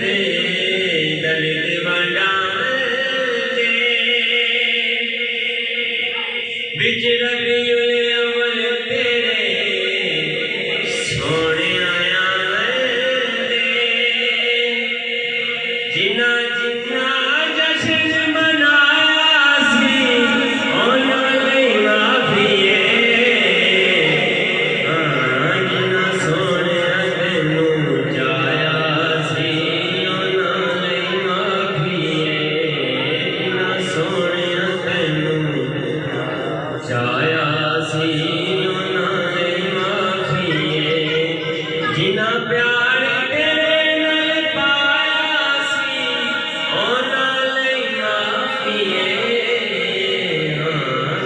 ते दलित वंडावे विच रबीउल अव्वल तेरे सोने आया जिन्ना जिन्ना जश्न मनाया सी उन्हां लई माफी जिन्ना सोहणिया तैनूं जाया सी उन्हां लई माफी जिन्ना सोहणिया तैनूं जाया सी उन्हां लई माफी जिन्ना प्यार तेरे नाल पाया सी उन्हां लई माफी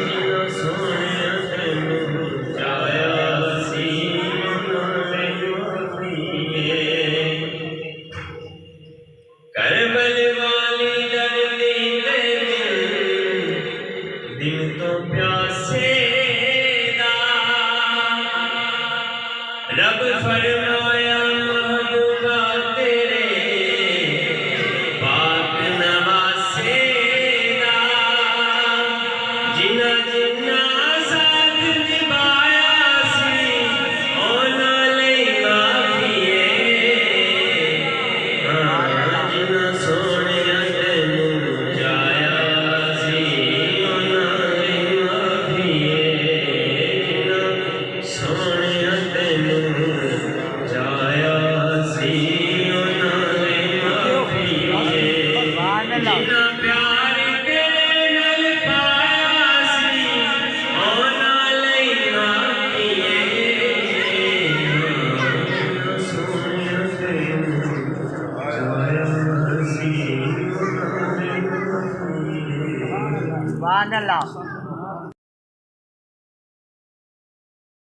जिन्ना सोहणिया तैनूं जाया सी उन्हां लई माफी करबल वाली लड़दी दिन तो प्यासे दा रब फरमाया महबूबा तेरे पाक नवासे दा जिन्ना जिन्ना साथ निभाया सी उन्हां लई माफी जिन्ना सोहणिया तैनूं जाया सी उन्हां लई माफी जिन्ना सोहणिया तैनूं जाया सी उन्हां लई माफी जिन्ना प्यार तेरे नाल पाया सी उन्हां लई माफी जिन्ना सोहणिया तैनूं जाया सी उन्हां लई माफी सुभान अल्लाह।